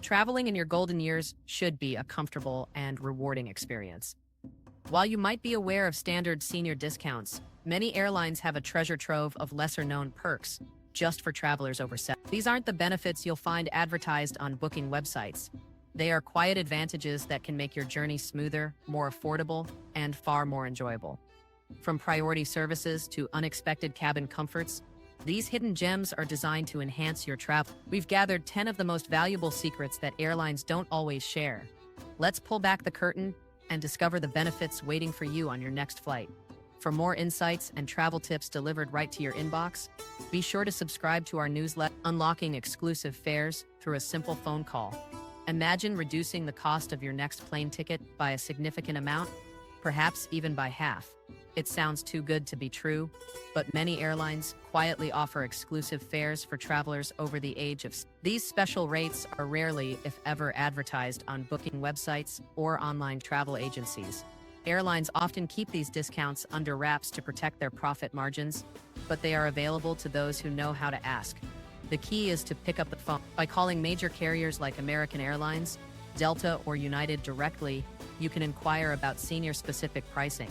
Traveling in your golden years should be a comfortable and rewarding experience. While you might be aware of standard senior discounts, many airlines have a treasure trove of lesser-known perks just for travelers over 70. These aren't the benefits you'll find advertised on booking websites. They are quiet advantages that can make your journey smoother, more affordable, and far more enjoyable. From priority services to unexpected cabin comforts, these hidden gems are designed to enhance your travel. We've gathered 10 of the most valuable secrets that airlines don't always share. Let's pull back the curtain and discover the benefits waiting for you on your next flight. For more insights and travel tips delivered right to your inbox, be sure to subscribe to our newsletter, Unlocking Exclusive Fares Through a Simple Phone Call. Imagine reducing the cost of your next plane ticket by a significant amount, perhaps even by half. It sounds too good to be true, but many airlines quietly offer exclusive fares for travelers over the age of. These special rates are rarely, if ever, advertised on booking websites or online travel agencies. Airlines often keep these discounts under wraps to protect their profit margins, but they are available to those who know how to ask. The key is to pick up the phone. By calling major carriers like American Airlines, Delta, or United directly, you can inquire about senior-specific pricing.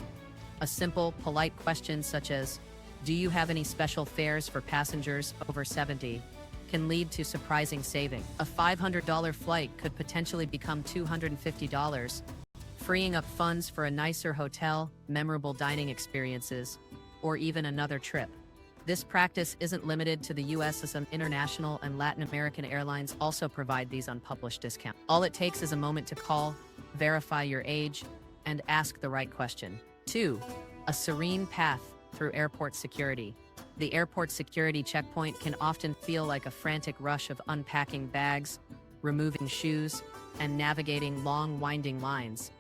A simple, polite question such as, "Do you have any special fares for passengers over 70?" can lead to surprising saving. A $500 flight could potentially become $250, freeing up funds for a nicer hotel, memorable dining experiences, or even another trip. This practice isn't limited to the US, as some international and Latin American airlines also provide these unpublished discounts. All it takes is a moment to call, verify your age, and ask the right question. 2. A serene path through airport security. The airport security checkpoint can often feel like a frantic rush of unpacking bags, removing shoes, and navigating long, winding lines.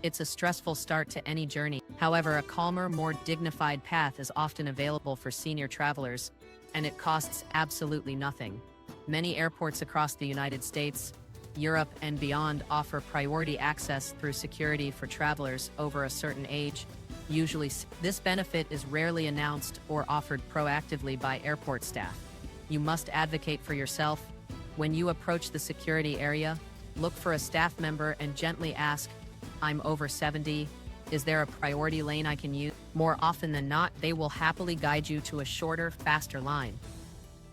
It's a stressful start to any journey. However, a calmer, more dignified path is often available for senior travelers, and it costs absolutely nothing. Many airports across the United States, Europe, and beyond offer priority access through security for travelers over a certain age. Usually, this benefit is rarely announced or offered proactively by airport staff. You must advocate for yourself. When you approach the security area, look for a staff member and gently ask, "I'm over 70. Is there a priority lane I can use?" More often than not, they will happily guide you to a shorter, faster line.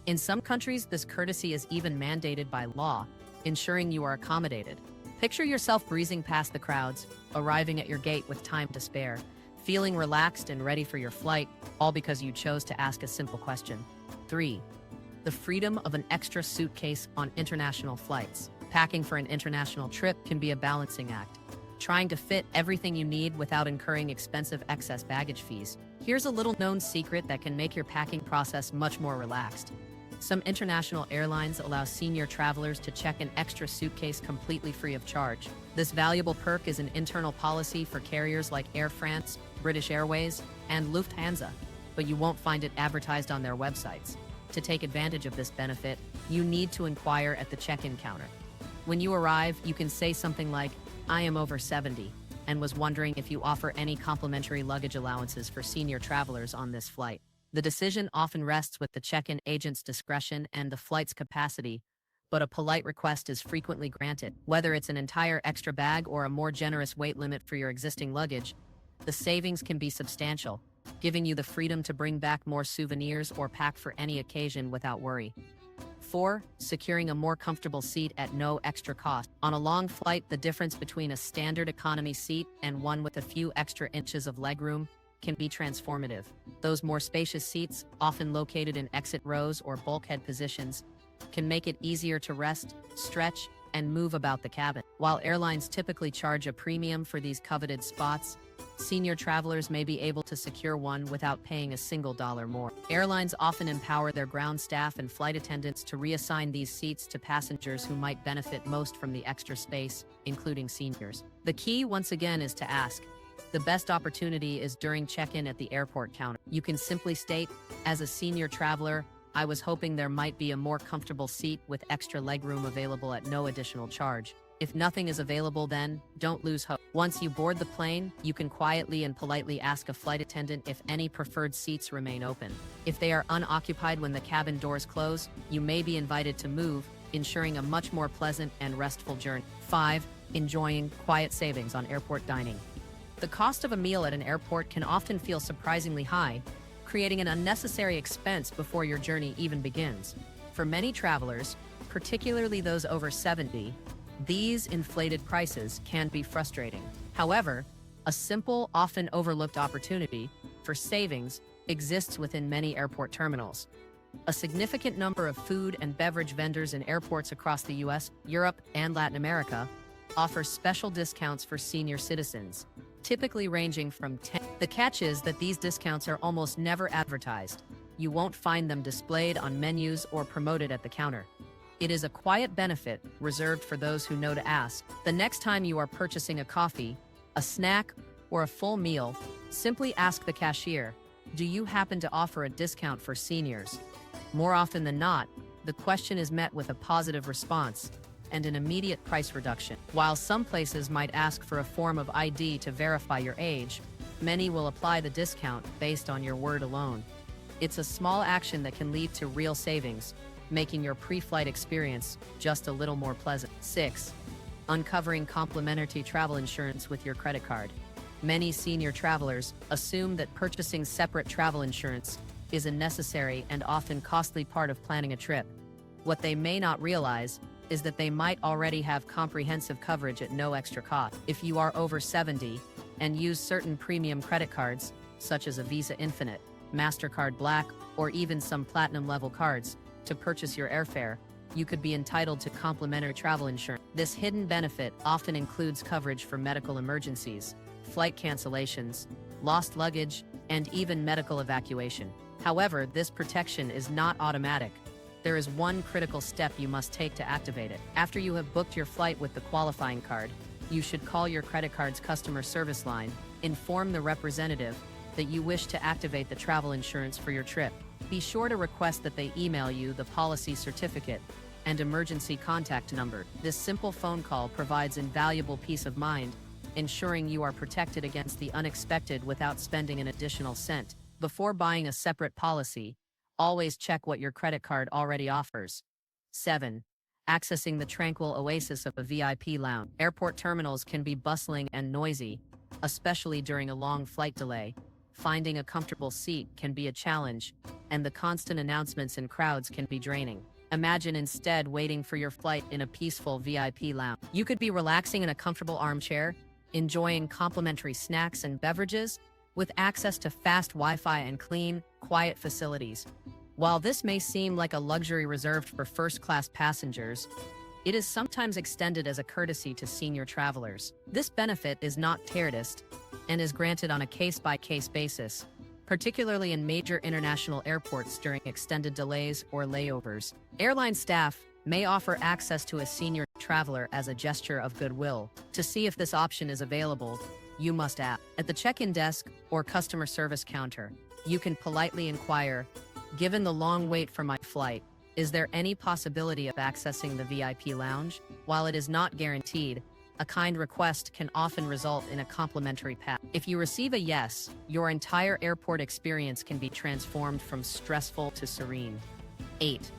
In some countries, this courtesy is even mandated by law, ensuring you are accommodated. Picture yourself breezing past the crowds, arriving at your gate with time to spare, feeling relaxed and ready for your flight, all because you chose to ask a simple question. 3. The freedom of an extra suitcase on international flights. Packing for an international trip can be a balancing act, trying to fit everything you need without incurring expensive excess baggage fees. Here's a little-known secret that can make your packing process much more relaxed. Some international airlines allow senior travelers to check an extra suitcase completely free of charge. This valuable perk is an internal policy for carriers like Air France, British Airways, and Lufthansa, but you won't find it advertised on their websites. To take advantage of this benefit, you need to inquire at the check-in counter. When you arrive, you can say something like, "I am over 70, and was wondering if you offer any complimentary luggage allowances for senior travelers on this flight." The decision often rests with the check-in agent's discretion and the flight's capacity, but a polite request is frequently granted. Whether it's an entire extra bag or a more generous weight limit for your existing luggage, the savings can be substantial, giving you the freedom to bring back more souvenirs or pack for any occasion without worry. 4. Securing a more comfortable seat at no extra cost. On a long flight, the difference between a standard economy seat and one with a few extra inches of legroom can be transformative. Those more spacious seats, often located in exit rows or bulkhead positions, can make it easier to rest, stretch, and move about the cabin. While airlines typically charge a premium for these coveted spots, senior travelers may be able to secure one without paying a single dollar more. Airlines often empower their ground staff and flight attendants to reassign these seats to passengers who might benefit most from the extra space, including seniors. The key, once again, is to ask. The best opportunity is during check-in at the airport counter. You can simply state, "As a senior traveler, I was hoping there might be a more comfortable seat with extra legroom available at no additional charge." If nothing is available, then don't lose hope. Once you board the plane, you can quietly and politely ask a flight attendant if any preferred seats remain open. If they are unoccupied when the cabin doors close, you may be invited to move, ensuring a much more pleasant and restful journey. 5. Enjoying quiet savings on airport dining. The cost of a meal at an airport can often feel surprisingly high, creating an unnecessary expense before your journey even begins. For many travelers, particularly those over 70, these inflated prices can be frustrating. However, a simple, often overlooked opportunity for savings exists within many airport terminals. A significant number of food and beverage vendors in airports across the US, Europe, and Latin America offer special discounts for senior citizens, typically ranging from 10. The catch is that these discounts are almost never advertised. You won't find them displayed on menus or promoted at the counter. It is a quiet benefit reserved for those who know to ask. The next time you are purchasing a coffee, a snack, or a full meal, simply ask the cashier, "Do you happen to offer a discount for seniors?" More often than not, the question is met with a positive response and an immediate price reduction. While some places might ask for a form of ID to verify your age, many will apply the discount based on your word alone. It's a small action that can lead to real savings, making your pre-flight experience just a little more pleasant. 6. Uncovering complimentary travel insurance with your credit card. Many senior travelers assume that purchasing separate travel insurance is a necessary and often costly part of planning a trip. What they may not realize is that they might already have comprehensive coverage at no extra cost. If you are over 70 and use certain premium credit cards, such as a Visa Infinite, MasterCard Black, or even some platinum-level cards, to purchase your airfare, you could be entitled to complimentary travel insurance. This hidden benefit often includes coverage for medical emergencies, flight cancellations, lost luggage, and even medical evacuation. However, this protection is not automatic. There is one critical step you must take to activate it. After you have booked your flight with the qualifying card, you should call your credit card's customer service line, inform the representative that you wish to activate the travel insurance for your trip. Be sure to request that they email you the policy certificate and emergency contact number. This simple phone call provides invaluable peace of mind, ensuring you are protected against the unexpected without spending an additional cent. Before buying a separate policy, always check what your credit card already offers. 7. Accessing the tranquil oasis of a VIP lounge. Airport terminals can be bustling and noisy, especially during a long flight delay. Finding a comfortable seat can be a challenge, and the constant announcements and crowds can be draining. Imagine instead waiting for your flight in a peaceful VIP lounge. You could be relaxing in a comfortable armchair, enjoying complimentary snacks and beverages, with access to fast Wi-Fi and clean, quiet facilities. While this may seem like a luxury reserved for first-class passengers, it is sometimes extended as a courtesy to senior travelers. This benefit is not tiered and is granted on a case-by-case basis, particularly in major international airports during extended delays or layovers. Airline staff may offer access to a senior traveler as a gesture of goodwill. To see if this option is available, you must ask. At the check-in desk or customer service counter, you can politely inquire, "Given the long wait for my flight, is there any possibility of accessing the VIP lounge?" While it is not guaranteed, a kind request can often result in a complimentary pass. If you receive a yes, your entire airport experience can be transformed from stressful to serene. 8.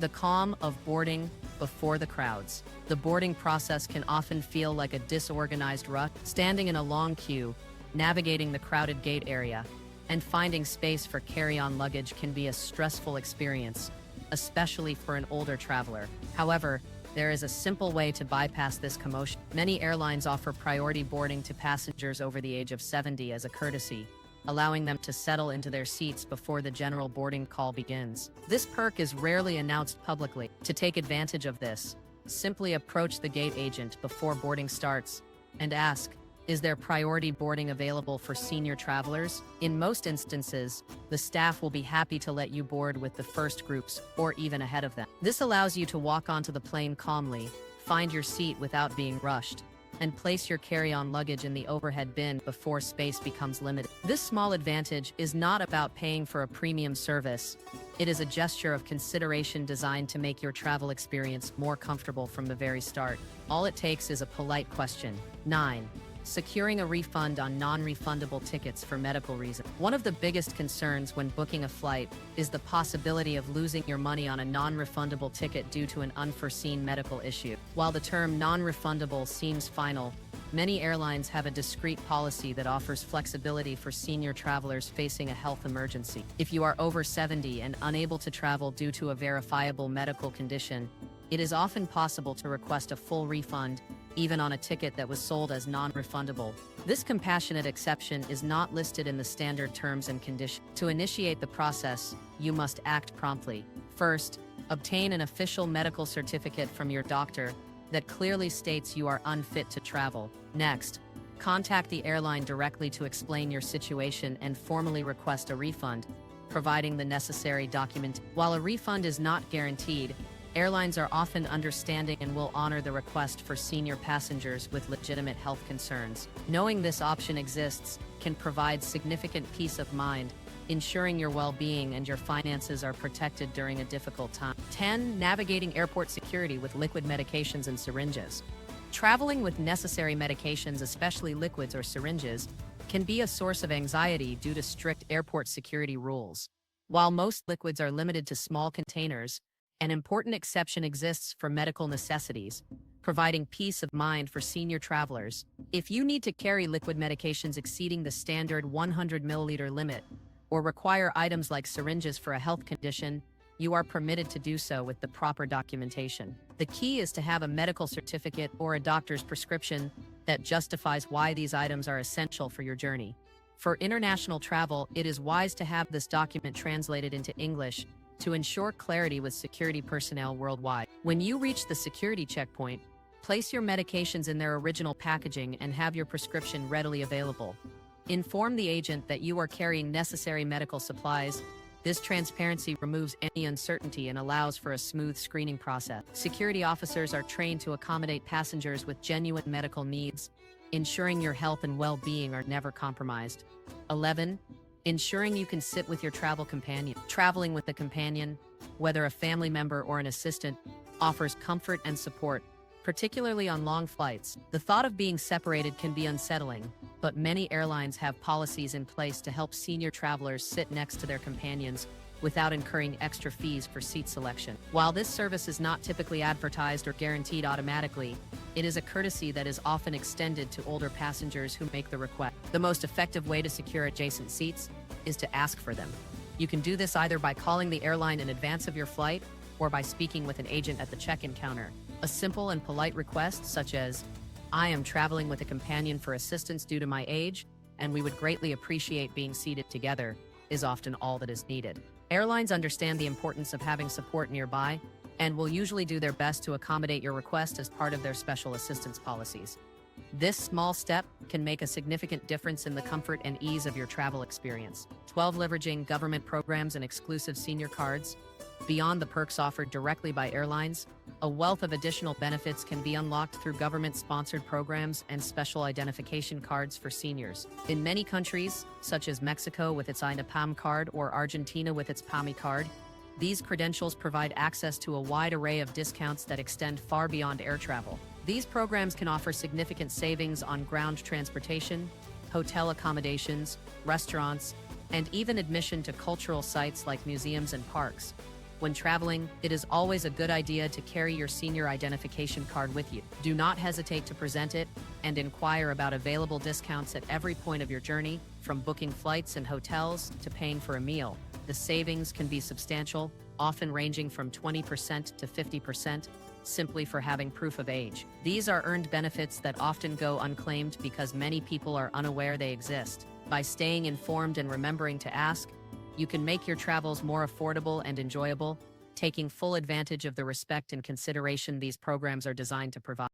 The calm of boarding before the crowds. The boarding process can often feel like a disorganized rush. Standing in a long queue, navigating the crowded gate area, and finding space for carry-on luggage can be a stressful experience, especially for an older traveler. However, there is a simple way to bypass this commotion. Many airlines offer priority boarding to passengers over the age of 70 as a courtesy, allowing them to settle into their seats before the general boarding call begins. This perk is rarely announced publicly. To take advantage of this, simply approach the gate agent before boarding starts and ask, "Is there priority boarding available for senior travelers?" In most instances, the staff will be happy to let you board with the first groups or even ahead of them. This allows you to walk onto the plane calmly, find your seat without being rushed, and place your carry-on luggage in the overhead bin before space becomes limited. This small advantage is not about paying for a premium service. It is a gesture of consideration designed to make your travel experience more comfortable from the very start. All it takes is a polite question. 9. Securing a refund on non-refundable tickets for medical reasons. One of the biggest concerns when booking a flight is the possibility of losing your money on a non-refundable ticket due to an unforeseen medical issue. While the term non-refundable seems final, many airlines have a discrete policy that offers flexibility for senior travelers facing a health emergency. If you are over 70 and unable to travel due to a verifiable medical condition, it is often possible to request a full refund, even on a ticket that was sold as non-refundable. This compassionate exception is not listed in the standard terms and conditions. To initiate the process, you must act promptly. First, obtain an official medical certificate from your doctor that clearly states you are unfit to travel. Next, contact the airline directly to explain your situation and formally request a refund, providing the necessary document. While a refund is not guaranteed, airlines are often understanding and will honor the request for senior passengers with legitimate health concerns. Knowing this option exists can provide significant peace of mind, ensuring your well-being and your finances are protected during a difficult time. 10. Navigating airport security with liquid medications and syringes. Traveling with necessary medications, especially liquids or syringes, can be a source of anxiety due to strict airport security rules. While most liquids are limited to small containers, an important exception exists for medical necessities, providing peace of mind for senior travelers. If you need to carry liquid medications exceeding the standard 100 milliliter limit, or require items like syringes for a health condition, you are permitted to do so with the proper documentation. The key is to have a medical certificate or a doctor's prescription that justifies why these items are essential for your journey. For international travel, it is wise to have this document translated into English to ensure clarity with security personnel worldwide. When you reach the security checkpoint, place your medications in their original packaging and have your prescription readily available. Inform the agent that you are carrying necessary medical supplies. This transparency removes any uncertainty and allows for a smooth screening process. Security officers are trained to accommodate passengers with genuine medical needs, ensuring your health and well-being are never compromised. 11. Ensuring you can sit with your travel companion. Traveling with a companion, whether a family member or an assistant, offers comfort and support, particularly on long flights. The thought of being separated can be unsettling, but many airlines have policies in place to help senior travelers sit next to their companions without incurring extra fees for seat selection. While this service is not typically advertised or guaranteed automatically, it is a courtesy that is often extended to older passengers who make the request. The most effective way to secure adjacent seats is to ask for them. You can do this either by calling the airline in advance of your flight or by speaking with an agent at the check-in counter. A simple and polite request such as, "I am traveling with a companion for assistance due to my age, and we would greatly appreciate being seated together," is often all that is needed. Airlines understand the importance of having support nearby and will usually do their best to accommodate your request as part of their special assistance policies. This small step can make a significant difference in the comfort and ease of your travel experience. 12. Leveraging government programs and exclusive senior cards. Beyond the perks offered directly by airlines, a wealth of additional benefits can be unlocked through government-sponsored programs and special identification cards for seniors. In many countries, such as Mexico with its INAPAM card or Argentina with its PAMI card, these credentials provide access to a wide array of discounts that extend far beyond air travel. These programs can offer significant savings on ground transportation, hotel accommodations, restaurants, and even admission to cultural sites like museums and parks. When traveling, it is always a good idea to carry your senior identification card with you. Do not hesitate to present it and inquire about available discounts at every point of your journey, from booking flights and hotels to paying for a meal. The savings can be substantial, often ranging from 20% to 50%, simply for having proof of age. These are earned benefits that often go unclaimed because many people are unaware they exist. By staying informed and remembering to ask, you can make your travels more affordable and enjoyable, taking full advantage of the respect and consideration these programs are designed to provide.